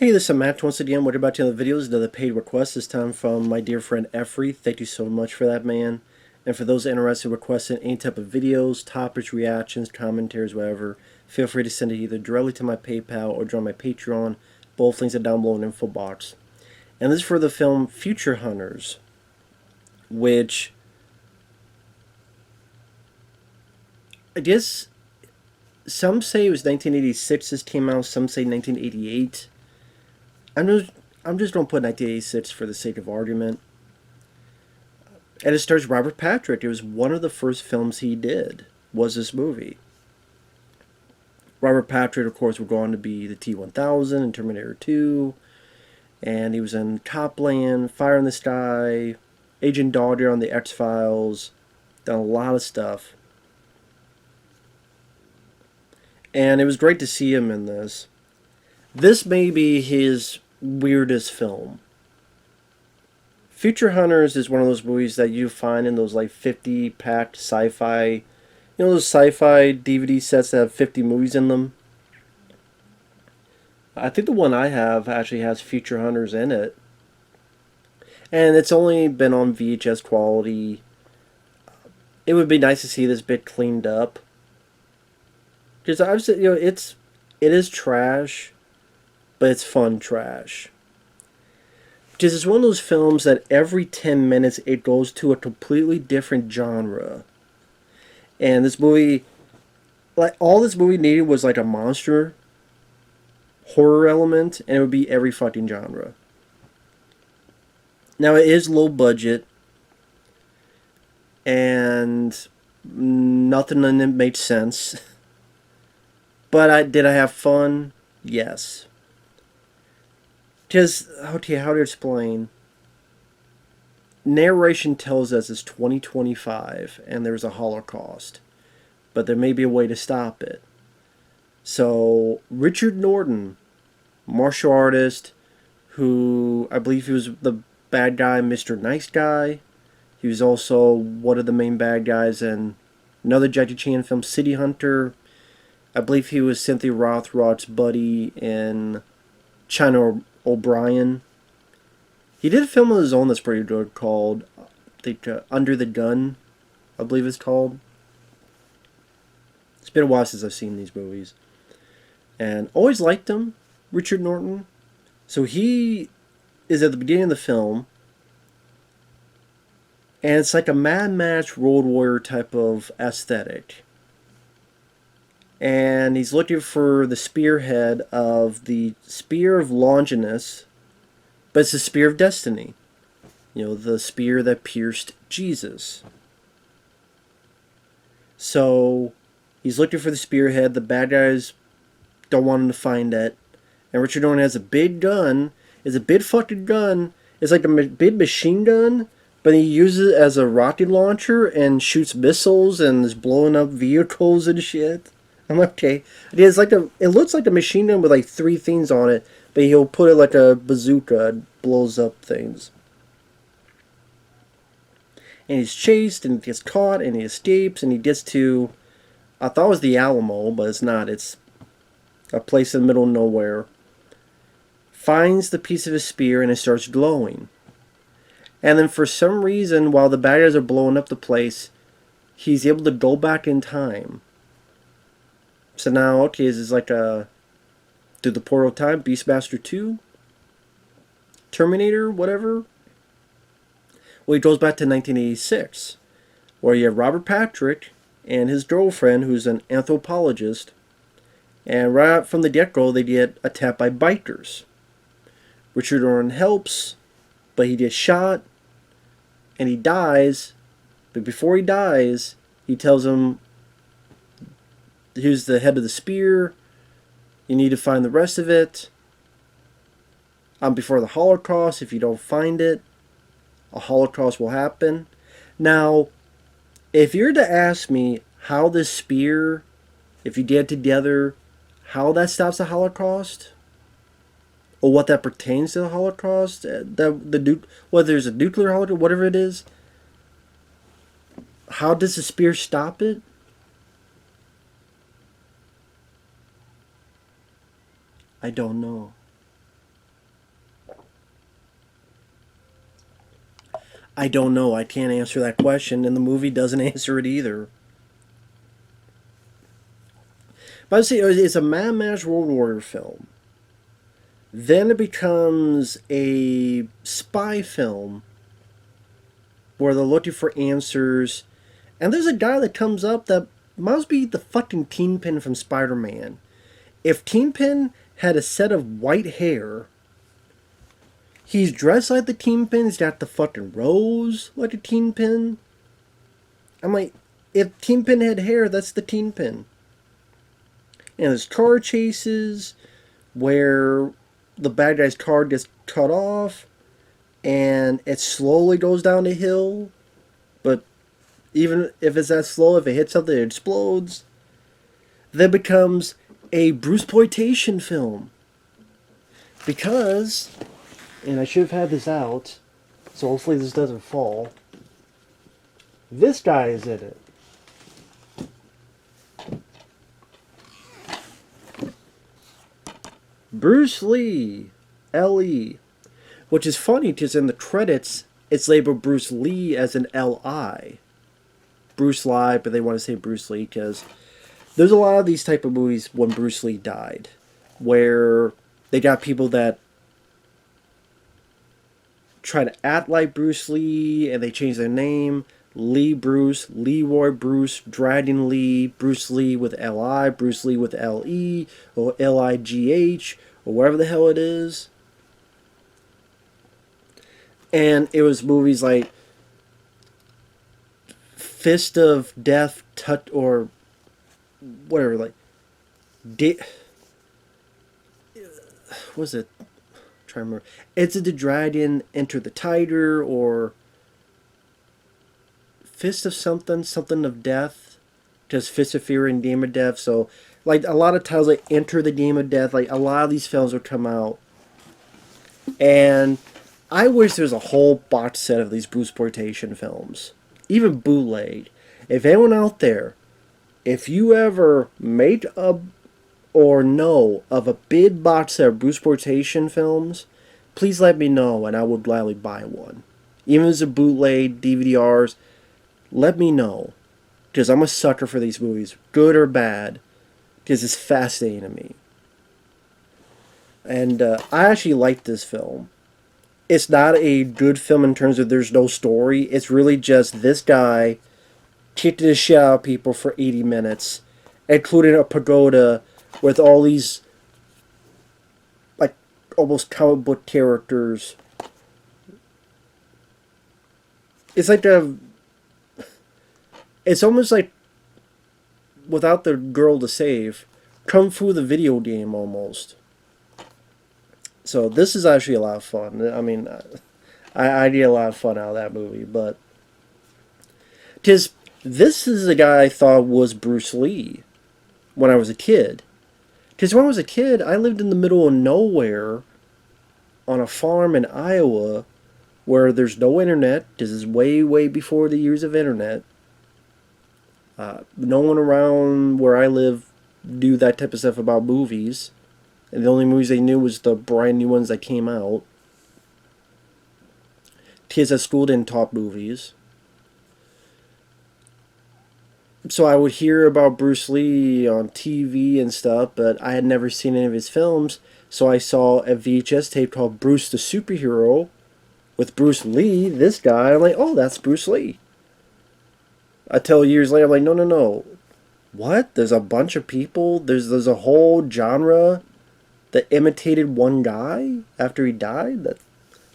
Hey, this is Matt once again. What about the other videos? Another paid request, this time from my dear friend Efree. Thank you so much for that, man. And for those interested in requesting any type of videos, topics, reactions, commentaries, whatever, feel free to send it either directly to my PayPal or join my Patreon. Both links are down below in the info box. And this is for the film Future Hunters, which I guess some say it was 1986 this came out, some say 1988. I'm just, I'm just going to put 1986 for the sake of argument. And it stars Robert Patrick. It was one of the first films he did, was this movie. Robert Patrick, of course, would go on to be the T-1000 in Terminator 2. And he was in Copland, Fire in the Sky, Agent Dogger on the X-Files. Done a lot of stuff. And it was great to see him in this. This may be his weirdest film. Future Hunters is one of those movies that you find in those like 50 packed sci-fi, those sci-fi DVD sets that have 50 movies in them. I think the one I have actually has Future Hunters in it. And it's only been on VHS quality. It would be nice to see this bit cleaned up. Because I've said, it is trash, but it's fun trash. Because it's one of those films that every 10 minutes it goes to a completely different genre. And this movie, like, all this movie needed was like a monster horror element, and it would be every fucking genre. Now, it is low budget, and nothing in it made sense. But did I have fun? Yes. Because, okay, how to explain? Narration tells us it's 2025 and there's a Holocaust. But there may be a way to stop it. So, Richard Norton, martial artist, who I believe he was the bad guy, Mr. Nice Guy. He was also one of the main bad guys in another Jackie Chan film, City Hunter. I believe he was Cynthia Rothrock's buddy in China O'Brien. He did a film of his own that's pretty good called, I think, Under the Gun, I believe it's called. It's been a while since I've seen these movies. And always liked him, Richard Norton. So he is at the beginning of the film. And it's like a Mad Max Road Warrior type of aesthetic. And he's looking for the spearhead of the Spear of Longinus, but it's the Spear of Destiny. The spear that pierced Jesus. So, he's looking for the spearhead. The bad guys don't want him to find it. And Richard Norton has a big gun. It's a big fucking gun. It's like a big machine gun, but he uses it as a rocket launcher and shoots missiles and is blowing up vehicles and shit. I'm like, okay. It looks like a machine gun with like 3 things on it, but he'll put it like a bazooka and blows up things. And he's chased and gets caught and he escapes and he gets to, I thought it was the Alamo, but it's not. It's a place in the middle of nowhere. Finds the piece of his spear and it starts glowing. And then for some reason, while the bad guys are blowing up the place, he's able to go back in time. So now, okay, this is like a through the portal of time, Beastmaster 2, Terminator, whatever. Well, he goes back to 1986, where you have Robert Patrick and his girlfriend, who's an anthropologist, and right from the get-go, they get attacked by bikers. Richard Norton helps, but he gets shot, and he dies, but before he dies, he tells him, here's the head of the spear. You need to find the rest of it. Before the Holocaust, if you don't find it, a Holocaust will happen. Now, if you're to ask me how this spear, if you get together, how that stops the Holocaust, or what that pertains to the Holocaust, whether there's a nuclear Holocaust, whatever it is, how does the spear stop it? I don't know. I don't know. I can't answer that question, and the movie doesn't answer it either. But I say it's a Mad Max World Warrior film. Then it becomes a spy film where they're looking for answers. And there's a guy that comes up that must be the fucking Kingpin from Spider-Man. If Kingpin had a set of white hair, he's dressed like the Kingpin, he's got the fucking rose like a Kingpin. I'm like, if Kingpin had hair, that's the Kingpin. And there's car chases where the bad guy's car gets cut off and it slowly goes down the hill, but even if it's that slow, if it hits something, it explodes. Then becomes a Bruceploitation film. Because, and I should have had this out, so hopefully this doesn't fall. This guy is in it. Bruce Lee, L.E. Which is funny because in the credits, it's labeled Bruce Lee as an L.I. Bruce Lee, but they want to say Bruce Lee because there's a lot of these type of movies when Bruce Lee died, where they got people that try to act like Bruce Lee and they change their name. Lee Bruce, Leroy Bruce, Dragon Lee, Bruce Lee with L.I., Bruce Lee with L.E., or L.I.G.H., or whatever the hell it is. And it was movies like Fist of Death, or whatever, like, what was it? I'm trying to remember. Enter the Dragon, Enter the Tiger, or Fist of something of Death, just Fist of Fury and Game of Death. So, like, a lot of titles like Enter the Game of Death, like, a lot of these films would come out. And I wish there was a whole box set of these Bruceploitation films. Even bootleg. If anyone out there, if you ever make a or know of a big box set of Bruceploitation films, please let me know and I will gladly buy one. Even if it's a bootleg, DVDRs, let me know. Because I'm a sucker for these movies, good or bad. Because it's fascinating to me. And I actually like this film. It's not a good film in terms of there's no story. It's really just this guy kicking the shit out of people for 80 minutes, including a pagoda with all these, like, almost comic book characters. It's like it's almost like, without the girl to save, Kung Fu the video game almost. So this is actually a lot of fun. I mean, I get a lot of fun out of that movie, but because this is the guy I thought was Bruce Lee when I was a kid. Because when I was a kid, I lived in the middle of nowhere on a farm in Iowa where there's no internet. This is way, way before the years of internet. No one around where I live knew that type of stuff about movies. And the only movies they knew was the brand new ones that came out. Kids at school didn't talk movies. So I would hear about Bruce Lee on TV and stuff, but I had never seen any of his films. So I saw a VHS tape called Bruce the Superhero with Bruce Lee, this guy. I'm like, oh, that's Bruce Lee. Until years later, I'm like, no. What? There's a bunch of people? There's a whole genre that imitated one guy after he died? That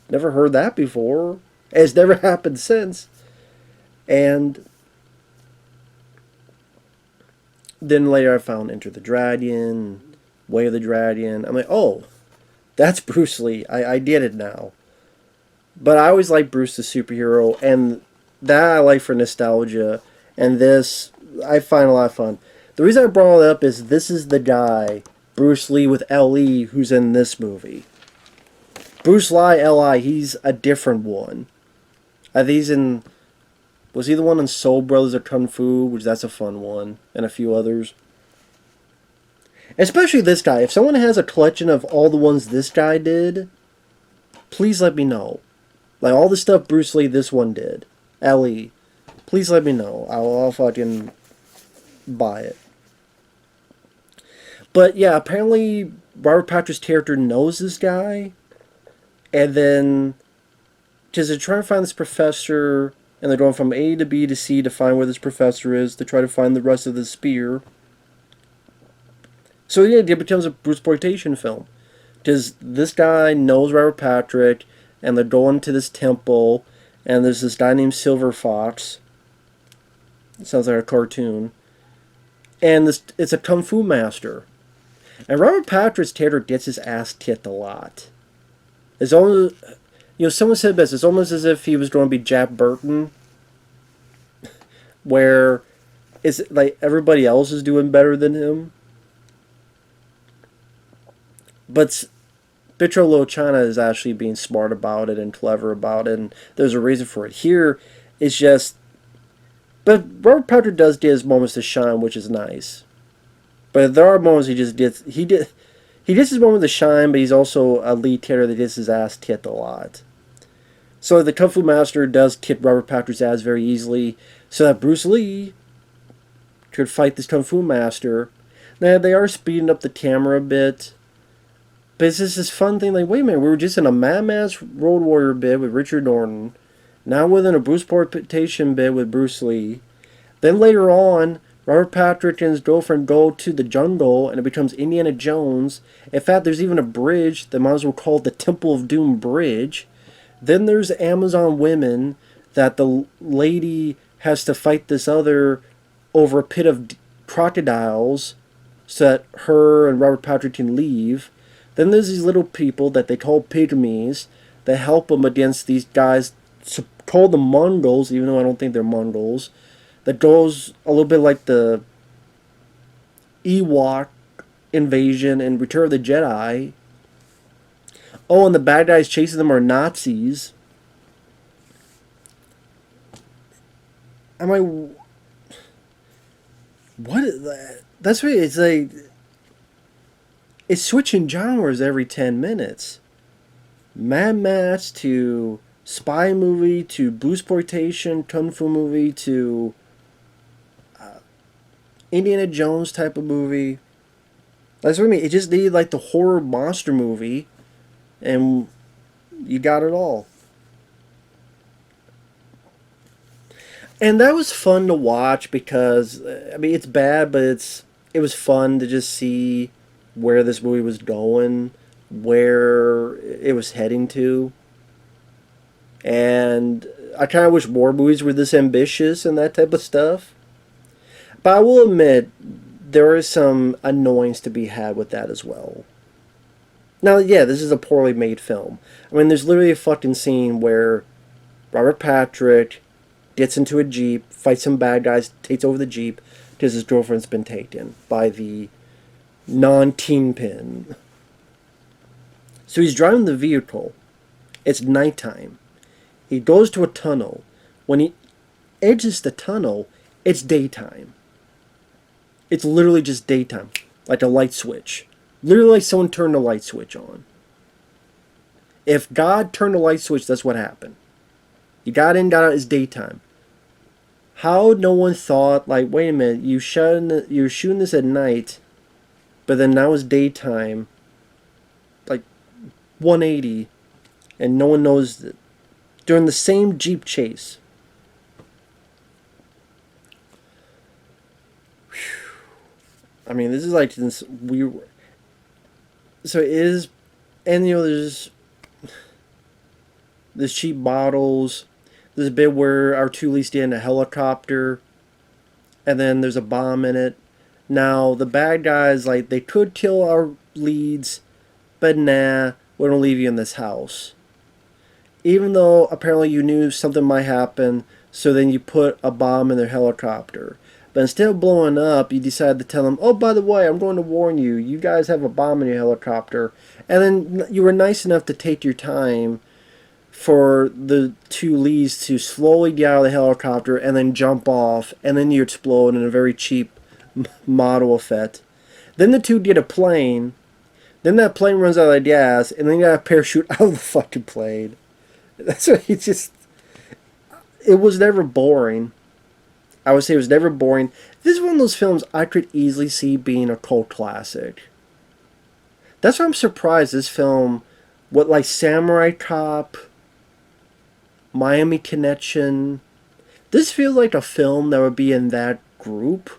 never heard that before. It's never happened since. And then later I found Enter the Dragon, Way of the Dragon. I'm like, oh, that's Bruce Lee. I get it now. But I always liked Bruce the Superhero, and that I like for nostalgia. And this, I find a lot of fun. The reason I brought it up is this is the guy, Bruce Lee with L.E., who's in this movie. Bruce Lee, L.I., he's a different one. I think he's in... Was he the one in Soul Brothers or Kung Fu? Which that's a fun one. And a few others. Especially this guy. If someone has a collection of all the ones this guy did, please let me know. Like all the stuff Bruce Lee, this one did. Ellie, please let me know. I'll fucking buy it. But yeah, apparently Robert Patrick's character knows this guy, and then because they're trying to find this professor, and they're going from A to B to C to find where this professor is to try to find the rest of the spear. So yeah, it becomes a Bruceploitation film. Because this guy knows Robert Patrick, and they're going to this temple, and there's this guy named Silver Fox. It sounds like a cartoon. And it's a kung fu master. And Robert Patrick's character gets his ass kicked a lot. It's almost, someone said this. It's almost as if he was going to be Jack Burton, where it's like everybody else is doing better than him. But Bitro Little China is actually being smart about it and clever about it, and there's a reason for it. Here, it's just... But Robert Patrick does get his moments to shine, which is nice. But there are moments he gets his moment to shine, but he's also a lead character that gets his ass kicked a lot. So the Kung Fu Master does kick Robert Patrick's ass very easily, so that Bruce Lee could fight this Kung Fu Master. Now, they are speeding up the camera a bit, but it's just this fun thing, like, wait a minute, we were just in a Mad Max Road Warrior bit with Richard Norton, now within a Bruceploitation bit with Bruce Lee. Then later on, Robert Patrick and his girlfriend go to the jungle, and it becomes Indiana Jones. In fact, there's even a bridge that might as well call the Temple of Doom Bridge. Then there's Amazon women that the lady has to fight this other over a pit of crocodiles so that her and Robert Patrick can leave. Then there's these little people that they call pygmies that help them against these guys called the Mongols, even though I don't think they're Mongols. That goes a little bit like the Ewok invasion in Return of the Jedi. Oh, and the bad guys chasing them are Nazis. I'm like, what is that? That's what it's like. It's switching genres every 10 minutes. Mad Max to spy movie to Bruceploitation, kung fu movie to Indiana Jones type of movie. That's what I mean. It just needed like the horror monster movie, and you got it all. And that was fun to watch because, I mean, it's bad, but it was fun to just see where this movie was going, where it was heading to. And I kind of wish more movies were this ambitious and that type of stuff. But I will admit, there is some annoyance to be had with that as well. Now, yeah, this is a poorly made film. I mean, there's literally a fucking scene where Robert Patrick gets into a Jeep, fights some bad guys, takes over the Jeep, because his girlfriend's been taken by the non-teen pin. So he's driving the vehicle. It's nighttime. He goes to a tunnel. When he exits the tunnel, it's daytime. It's literally just daytime. Like a light switch. Literally like someone turned a light switch on. If God turned a light switch, that's what happened. You got in, got out, it's daytime. How no one thought, like, wait a minute, you're shooting this at night, but then now it's daytime, like 180, and no one knows that during the same Jeep chase. Whew. I mean, this is like this weird. So it is, and there's cheap bottles. There's a bit where our two leads get in a helicopter, and then there's a bomb in it. Now, the bad guys, like, they could kill our leads, but nah, we're going to leave you in this house. Even though apparently you knew something might happen, so then you put a bomb in their helicopter. But instead of blowing up, you decide to tell them, oh, by the way, I'm going to warn you, you guys have a bomb in your helicopter. And then you were nice enough to take your time for the two leads to slowly get out of the helicopter and then jump off, and then you explode in a very cheap model effect. Then the two get a plane, then that plane runs out of gas, and then you got to parachute out of the fucking plane. That's what he just. It was never boring. I would say it was never boring. This is one of those films I could easily see being a cult classic. That's why I'm surprised this film, what like Samurai Cop, Miami Connection, this feels like a film that would be in that group.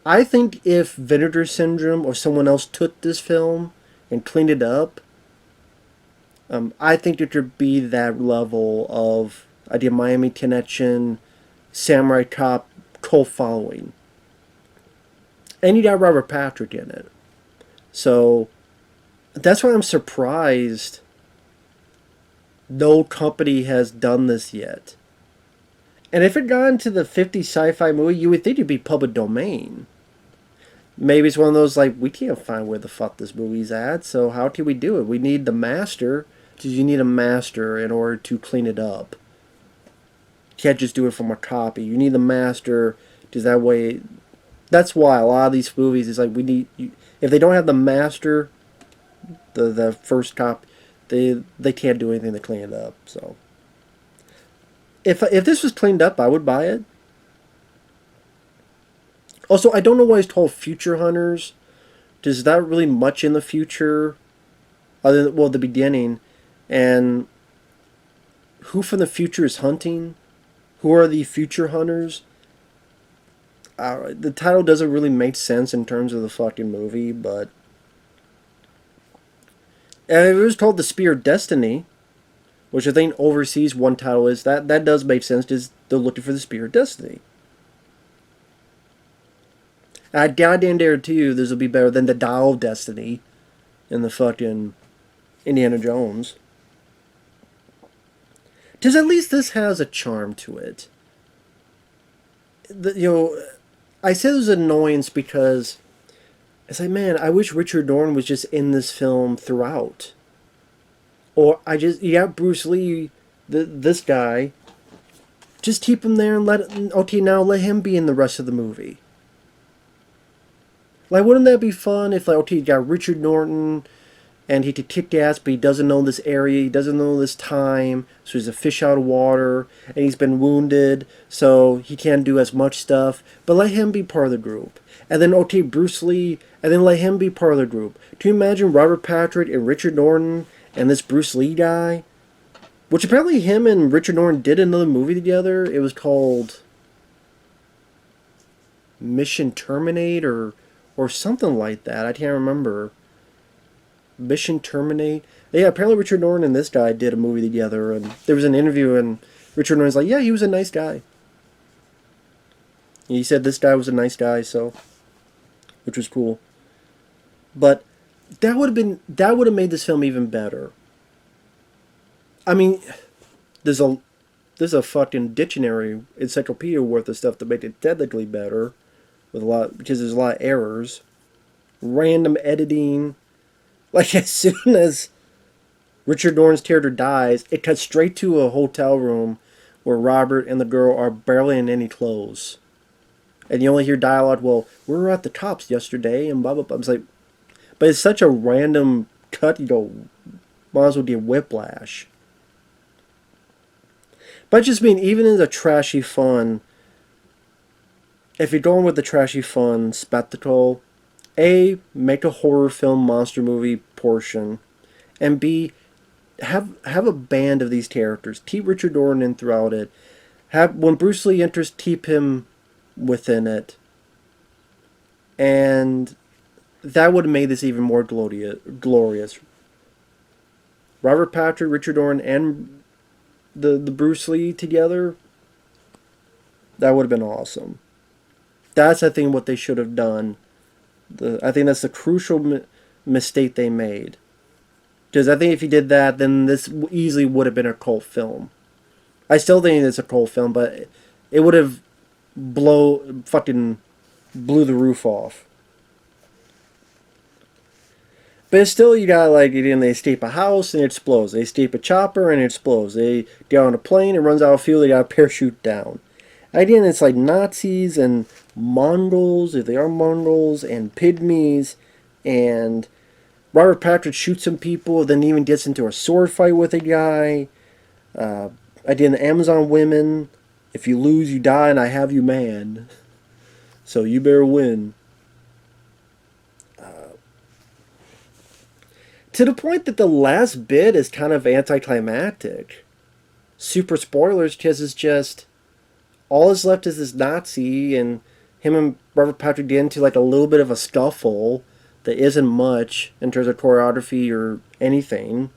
I think if Vinegar Syndrome or someone else took this film and cleaned it up, I think it could be that level of idea Miami Connection, Samurai Cop, cult following. And you got Robert Patrick in it. So that's why I'm surprised no company has done this yet. And if it got into the 50s sci-fi movie, you would think it'd be public domain. Maybe it's one of those like, we can't find where the fuck this movie's at, so how can we do it? We need the master, because you need a master in order to clean it up. You can't just do it from a copy. You need the master, because that way... That's why a lot of these movies is like, we need... If they don't have the master, the first copy, they can't do anything to clean it up, so... If this was cleaned up, I would buy it. Also, I don't know why it's called Future Hunters. There's not really much in the future, other than, well, the beginning. And who from the future is hunting? Who are the future hunters? The title doesn't really make sense in terms of the fucking movie, but... And it was called The Spear of Destiny, which I think overseas one title is. That does make sense, because they're looking for the Spear of Destiny. I goddamn guarantee you this will be better than the Dial of Destiny in the fucking Indiana Jones. Because at least this has a charm to it. I said it was an annoyance because it's like, man, I wish Richard Norton was just in this film throughout. Or you got Bruce Lee, this guy, just keep him there and let him be in the rest of the movie. Like, wouldn't that be fun if, like, okay, you got Richard Norton, and he could kick ass, but he doesn't know this area, he doesn't know this time, so he's a fish out of water, and he's been wounded, so he can't do as much stuff, but let him be part of the group. And then, okay, Bruce Lee, and then let him be part of the group. Can you imagine Robert Patrick and Richard Norton and this Bruce Lee guy? Which apparently him and Richard Norton did another movie together. It was called Mission Terminate, or something like that. I can't remember. Mission Terminate. Yeah, apparently Richard Norton and this guy did a movie together, and there was an interview, and Richard Norton's like, yeah, he was a nice guy. He said this guy was a nice guy, so, which was cool. But that would have made this film even better. I mean, there's a fucking dictionary encyclopedia worth of stuff to make it technically better. Because there's a lot of errors, random editing. Like, as soon as Richard Norton's character dies, it cuts straight to a hotel room where Robert and the girl are barely in any clothes, and you only hear dialogue. Well, we were at the cops yesterday, and blah blah blah. I was like, but it's such a random cut. You go, might as well get whiplash. But I just mean, even in the trashy fun. If you're going with the trashy fun spectacle, A, make a horror film monster movie portion, and B, have a band of these characters. Keep Richard Norton in throughout it. When Bruce Lee enters, keep him within it. And that would have made this even more glorious. Robert Patrick, Richard Norton, and the Bruce Lee together, that would have been awesome. That's, I think, what they should have done. I think that's the crucial mistake they made. Because I think if you did that, then this easily would have been a cult film. I still think it's a cult film, but it would have fucking blew the roof off. But it's still, you got, like, they escape a house and it explodes. They escape a chopper and it explodes. They get on a plane, it runs out of fuel, they got a parachute down. Again, it's like Nazis and Mongols, if they are Mongols, and Pygmies, and Robert Patrick shoots some people, then even gets into a sword fight with a guy, Idea in the Amazon women, if you lose, you die, and I have you man. So you better win. To the point that the last bit is kind of anticlimactic. Super spoilers, because it's just all is left is this Nazi, and him and Robert Patrick get into like a little bit of a scuffle that isn't much in terms of choreography or anything.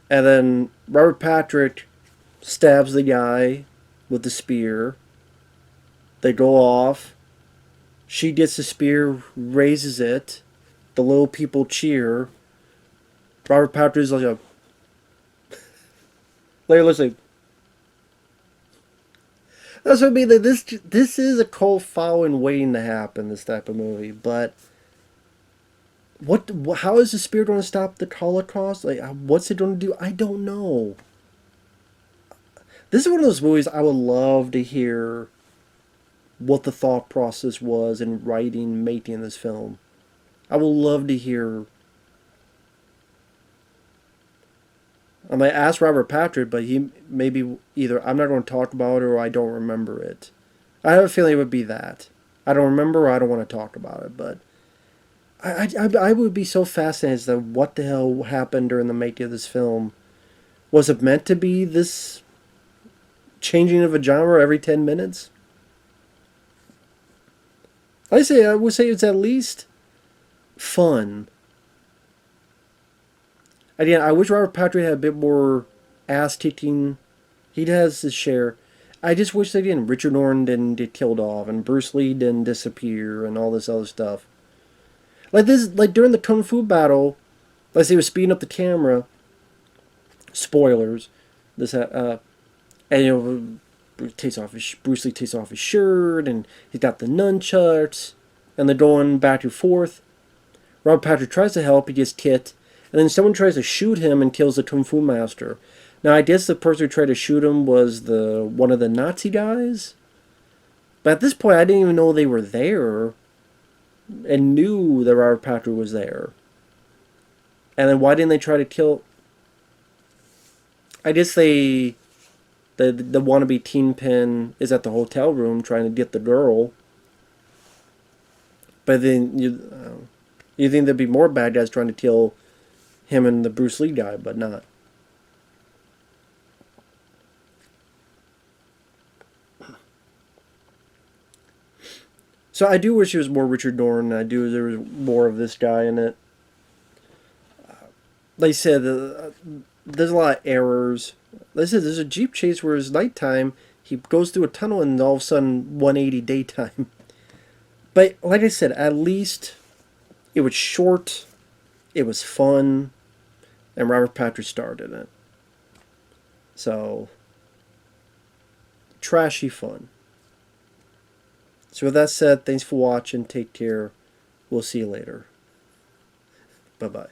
And then Robert Patrick stabs the guy with the spear. They go off. She gets the spear, raises it. The little people cheer. Robert Patrick's like a. Layla's like. That's what I mean. This is a cult following waiting to happen. This type of movie, but what? How is the spear going to stop the Holocaust? Like, what's it going to do? I don't know. This is one of those movies I would love to hear what the thought process was in writing, making this film. I would love to hear. I might ask Robert Patrick, but he maybe either I'm not going to talk about it or I don't remember it. I have a feeling it would be that. I don't remember or I don't want to talk about it, but I would be so fascinated as to what the hell happened during the making of this film. Was it meant to be this changing of a genre every 10 minutes? I would say it's at least fun. Again, I wish Robert Patrick had a bit more ass kicking. He has his share. I just wish that, again, Richard Norton didn't get killed off and Bruce Lee didn't disappear and all this other stuff. Like during the Kung Fu battle, like they were speeding up the camera. Spoilers. And Bruce Lee takes off his shirt and he's got the nunchucks and they're going back and forth. Robert Patrick tries to help, he gets kicked, and then someone tries to shoot him and kills the Kung Fu master. Now I guess the person who tried to shoot him was one of the Nazi guys. But at this point I didn't even know they were there and knew that Robert Patrick was there. And then why didn't they try to kill... I guess the wannabe Kingpin is at the hotel room trying to get the girl. But then you think there'd be more bad guys trying to kill him and the Bruce Lee guy, but not. So I do wish it was more Richard Norton. I do wish there was more of this guy in it. Like I said, there's a lot of errors. Like I said, there's a Jeep chase where it's nighttime. He goes through a tunnel and all of a sudden 180 daytime. But like I said, at least it was short. It was fun. And Robert Patrick starred in it. So, trashy fun. So with that said, thanks for watching. Take care. We'll see you later. Bye-bye.